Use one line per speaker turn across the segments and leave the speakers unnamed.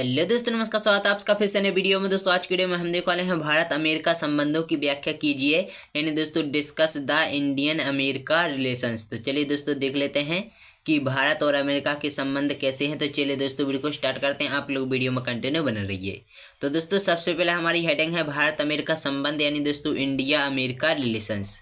Hello दोस्तों, नमस्कार। स्वागत है आपका फिर से नए वीडियो में। दोस्तों आज के वीडियो में हम देखने वाले हैं भारत अमेरिका संबंधों की व्याख्या कीजिए, यानी दोस्तों discuss the Indian America relations. तो चलिए दोस्तों देख लेते हैं कि भारत और अमेरिका के संबंध कैसे हैं। तो चलिए दोस्तों वीडियो को स्टार्ट करते हैं, आप लोग वीडियो में कंटिन्यू बने रहिए। तो दोस्तों सबसे पहले हमारी हेडिंग है भारत अमेरिका संबंध, यानी दोस्तों इंडिया अमेरिका रिलेशंस।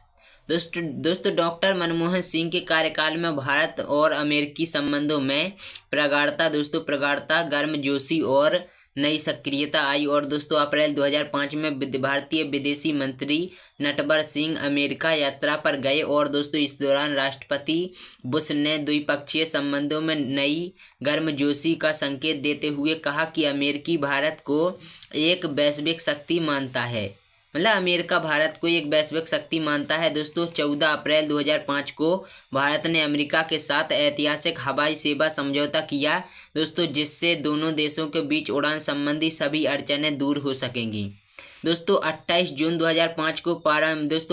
दोस्तों डॉक्टर मनमोहन सिंह के कार्यकाल में भारत और अमेरिकी संबंधों में प्रगाढ़ता, गर्मजोशी और नई सक्रियता आई। और दोस्तों अप्रैल 2005 में भारतीय विदेशी मंत्री नटवर सिंह अमेरिका यात्रा पर गए। और दोस्तों इस दौरान राष्ट्रपति बुश ने द्विपक्षीय संबंधों में नई गर्मजोशी का संकेत देते हुए कहा कि अमेरिकी भारत को एक वैश्विक शक्ति मानता है। अमेरिका भारत को एक वैश्विक शक्ति मानता है। दोस्तों 14 अप्रैल 2005 को भारत ने अमेरिका के साथ ऐतिहासिक हवाई सेवा समझौता किया, दोस्तों जिससे दोनों देशों के बीच उड़ान संबंधी सभी अड़चनें दूर हो सकेंगी। दोस्तों 28 जून 2005 को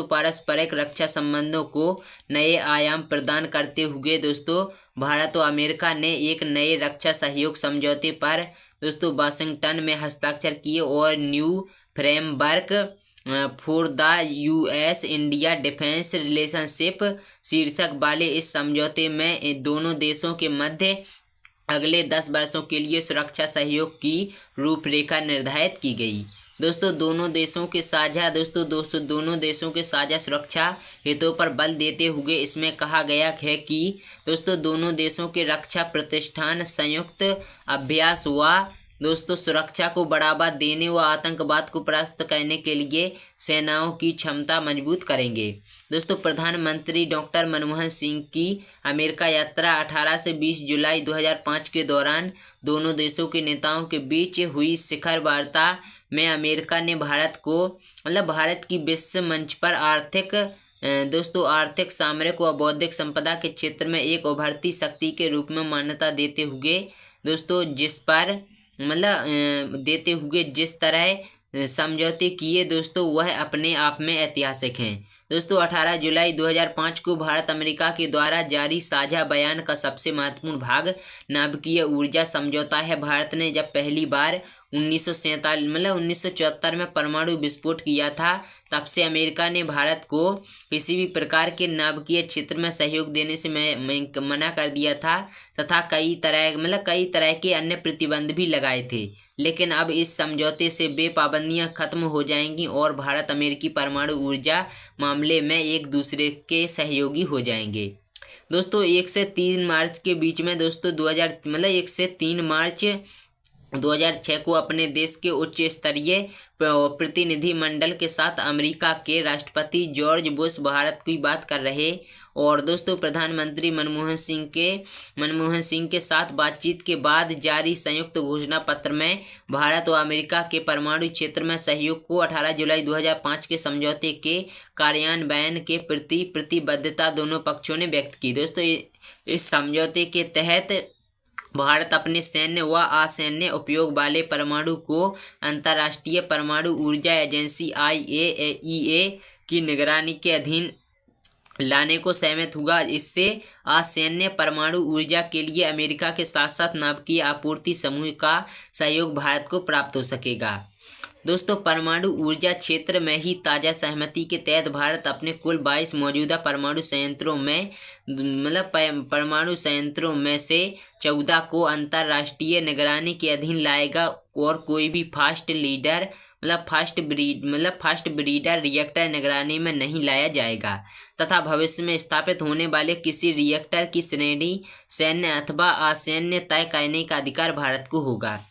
पारस्परिक रक्षा संबंधों को नए आयाम प्रदान करते हुए दोस्तों भारत और अमेरिका ने एक नए रक्षा सहयोग समझौते पर दोस्तों वाशिंगटन में हस्ताक्षर किए। और new framework for the US India defence relationship शीर्षक वाले इस समझौते में दोनों देशों के मध्य अगले 10 वर्षों के लिए सुरक्षा सहयोग की रूपरेखा निर्धारित की गई। दोस्तों दोनों देशों के साझा सुरक्षा हितों पर बल देते हुए इसमें कहा गया है कि दोस्तों दोनों देशों के रक्षा प्रतिष्ठान संयुक्त अभ्यास व दोस्तों सुरक्षा को बढ़ावा देने व आतंकवाद को परास्त करने के लिए सेनाओं की क्षमता मजबूत करेंगे। दोस्तों प्रधानमंत्री डॉक्टर मनमोहन सिंह की अमेरिका यात्रा 18 से 20 जुलाई 2005 के दौरान दोनों देशों के नेताओं के बीच हुई शिखर वार्ता में अमेरिका ने भारत की विश्व मंच पर आर्थिक, सामरिक व बौद्धिक संपदा के क्षेत्र में एक उभरती शक्ति के रूप में मान्यता देते हुए दोस्तों जिस तरह समझौते किए दोस्तों वह अपने आप में ऐतिहासिक हैं। दोस्तों 18 जुलाई 2005 को भारत अमेरिका के द्वारा जारी साझा बयान का सबसे महत्वपूर्ण भाग नाभिकीय ऊर्जा समझौता है। भारत ने जब पहली बार 1974 में परमाणु विस्फोट किया था, तब से अमेरिका ने भारत को किसी भी प्रकार के नाभिकीय क्षेत्र में सहयोग देने से मना कर दिया था तथा कई तरह के अन्य प्रतिबंध भी लगाए थे। लेकिन अब इस समझौते से वे पाबंदियां खत्म हो जाएंगी और भारत अमेरिकी परमाणु ऊर्जा मामले में एक दूसरे के सहयोगी हो जाएंगे। दोस्तों 1 से 3 मार्च के बीच में दोस्तों 1 से 3 मार्च 2006 को अपने देश के उच्च स्तरीय प्रतिनिधि मंडल के साथ अमेरिका के राष्ट्रपति जॉर्ज बुश भारत की बात कर रहे। और दोस्तों प्रधानमंत्री मनमोहन सिंह के साथ बातचीत के बाद जारी संयुक्त घोषणा पत्र में भारत और अमेरिका के परमाणु क्षेत्र में सहयोग को 18 जुलाई 2005 के समझौते के कार्यान्वयन के प्रति प्रतिबद्धता दोनों पक्षों ने व्यक्त की। दोस्तों इस समझौते के तहत भारत अपने सैन्य व असैन्य उपयोग वाले परमाणु को अंतर्राष्ट्रीय परमाणु ऊर्जा एजेंसी IAEA की निगरानी के अधीन लाने को सहमत हुआ। इससे असैन्य परमाणु ऊर्जा के लिए अमेरिका के साथ साथ नाभिकीय आपूर्ति समूह का सहयोग भारत को प्राप्त हो सकेगा। दोस्तों परमाणु ऊर्जा क्षेत्र में ही ताज़ा सहमति के तहत भारत अपने कुल 22 मौजूदा परमाणु संयंत्रों में से 14 को अंतर्राष्ट्रीय निगरानी के अधीन लाएगा और कोई भी फास्ट ब्रीडर रिएक्टर निगरानी में नहीं लाया जाएगा तथा भविष्य में स्थापित होने वाले किसी रिएक्टर की श्रेणी सैन्य अथवा असैन्य तय करने का अधिकार भारत को होगा।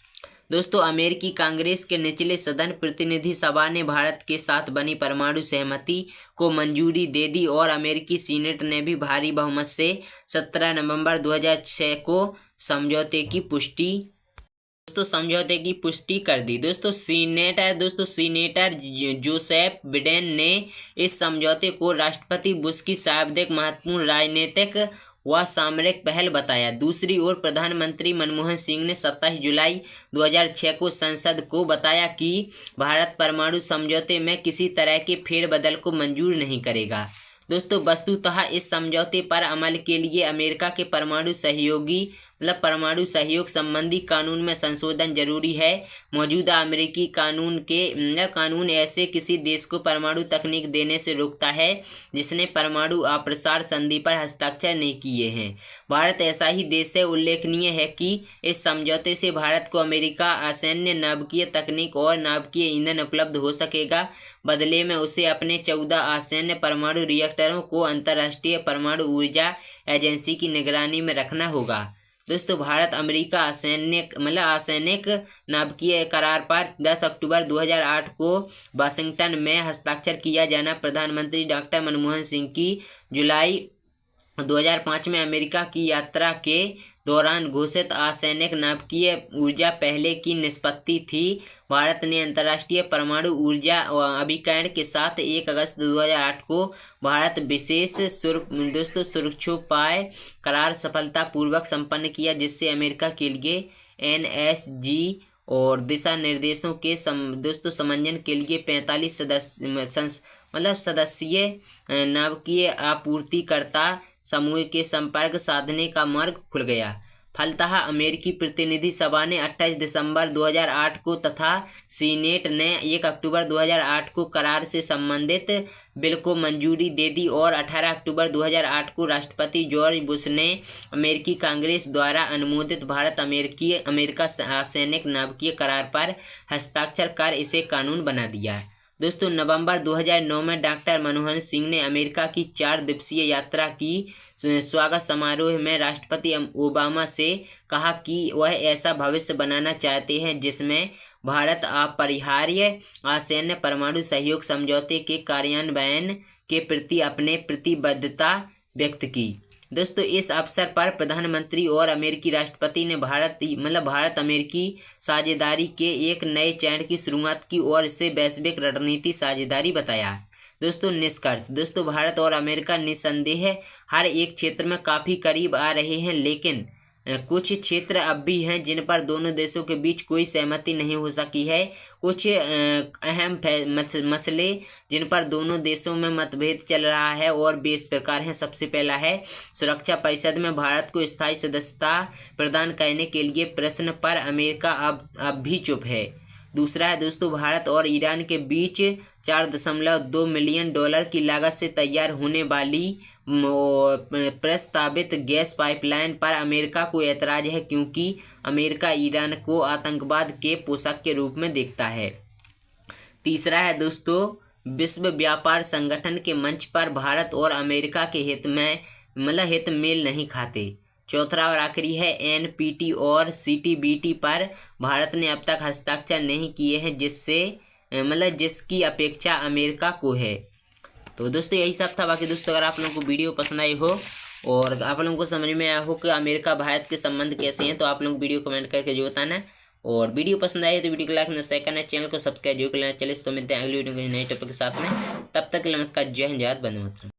दोस्तों अमेरिकी कांग्रेस के निचले सदन प्रतिनिधि सभा ने भारत के साथ बनी परमाणु सहमति को मंजूरी दे दी और अमेरिकी सीनेट ने भी भारी बहुमत से 17 नवंबर 2006 को समझौते की पुष्टि कर दी। दोस्तों सीनेटर जोसेफ बिडेन ने इस समझौते को राष्ट्रपति बुश की सर्वाधिक महत्वपूर्ण राजनीतिक व सामरिक पहल बताया। दूसरी ओर प्रधानमंत्री मनमोहन सिंह ने 27 जुलाई 2006 को संसद को बताया कि भारत परमाणु समझौते में किसी तरह के फेरबदल को मंजूर नहीं करेगा। दोस्तों वस्तुतः इस समझौते पर अमल के लिए अमेरिका के परमाणु सहयोगी मतलब परमाणु सहयोग संबंधी कानून में संशोधन जरूरी है। मौजूदा अमेरिकी कानून ऐसे किसी देश को परमाणु तकनीक देने से रोकता है जिसने परमाणु अप्रसार संधि पर हस्ताक्षर नहीं किए हैं। भारत ऐसा ही देश है। उल्लेखनीय है कि इस समझौते से भारत को अमेरिका असैन्य नाभिकीय तकनीक और नाभिकीय ईंधन उपलब्ध हो सकेगा। बदले में उसे अपने 14 असैन्य परमाणु रिएक्टरों को अंतर्राष्ट्रीय परमाणु ऊर्जा एजेंसी की निगरानी में रखना होगा। दोस्तों, भारत अमेरिका असैनिक नाभिकीय करार पर 10 अक्टूबर 2008 को वाशिंगटन में हस्ताक्षर किया जाना प्रधानमंत्री डॉक्टर मनमोहन सिंह की जुलाई 2005 में अमेरिका की यात्रा के दौरान घोषित असैनिक नाभिकीय ऊर्जा पहले की निष्पत्ति थी। भारत ने अंतर्राष्ट्रीय परमाणु ऊर्जा अभिकरण के साथ 1 अगस्त 2008 को भारत विशेष सुरक्षोपाय करार सफलतापूर्वक संपन्न किया, जिससे अमेरिका के लिए NSG और दिशा निर्देशों के समन्वय के लिए 45 सदस्यीय नाभिकीय आपूर्तिकर्ता समूह के संपर्क साधने का मार्ग खुल गया। फलतः अमेरिकी प्रतिनिधि सभा ने 28 दिसंबर 2008 को तथा सीनेट ने 1 अक्टूबर 2008 को करार से संबंधित बिल को मंजूरी दे दी और 18 अक्टूबर 2008 को राष्ट्रपति जॉर्ज बुश ने अमेरिकी कांग्रेस द्वारा अनुमोदित भारत अमेरिका असैनिक नाभिकीय करार पर हस्ताक्षर कर इसे कानून बना दिया। दोस्तों, नवंबर 2009 में डॉक्टर मनमोहन सिंह ने अमेरिका की 4 दिवसीय यात्रा की स्वागत समारोह में राष्ट्रपति ओबामा से कहा कि वह ऐसा भविष्य बनाना चाहते हैं जिसमें भारत अपरिहार्य असैन्य परमाणु सहयोग समझौते के कार्यान्वयन के प्रति अपने प्रतिबद्धता व्यक्त की। दोस्तों, इस अवसर पर प्रधानमंत्री और अमेरिकी राष्ट्रपति ने भारत अमेरिकी साझेदारी के एक नए चरण की शुरुआत की और इसे वैश्विक रणनीति साझेदारी बताया। दोस्तों, निष्कर्ष। दोस्तों, भारत और अमेरिका निस्संदेह हर एक क्षेत्र में काफ़ी करीब आ रहे हैं, लेकिन कुछ क्षेत्र अब भी हैं जिन पर दोनों देशों के बीच कोई सहमति नहीं हो सकी है। कुछ अहम मसले जिन पर दोनों देशों में मतभेद चल रहा है और वे इस प्रकार हैं। सबसे पहला है सुरक्षा परिषद में भारत को स्थायी सदस्यता प्रदान करने के लिए प्रश्न पर अमेरिका अब भी चुप है। दूसरा है दोस्तों, भारत और ईरान के बीच $4.2 मिलियन की लागत से तैयार होने वाली प्रस्तावित गैस पाइपलाइन पर अमेरिका को ऐतराज है, क्योंकि अमेरिका ईरान को आतंकवाद के पोषक के रूप में देखता है। तीसरा है दोस्तों, विश्व व्यापार संगठन के मंच पर भारत और अमेरिका के हित मेल नहीं खाते। चौथा और आखिरी है NPT और CTBT पर भारत ने अब तक हस्ताक्षर नहीं किए हैं, जिसकी अपेक्षा अमेरिका को है। तो दोस्तों, यही सब था। बाकी दोस्तों, अगर आप लोगों को वीडियो पसंद आई हो और आप लोगों को समझ में आया हो कि अमेरिका भारत के संबंध कैसे हैं, तो आप लोग वीडियो कमेंट करके जो बताना। और वीडियो पसंद आए तो वीडियो को लाइक शेयर करना, चैनल को सब्सक्राइब जो करना। चलिए, तो मिलते हैं अगली वीडियो के नए टॉपिक के साथ में। तब तक नमस्कार, जय हिंद, जय भारत, वंदे मातरम।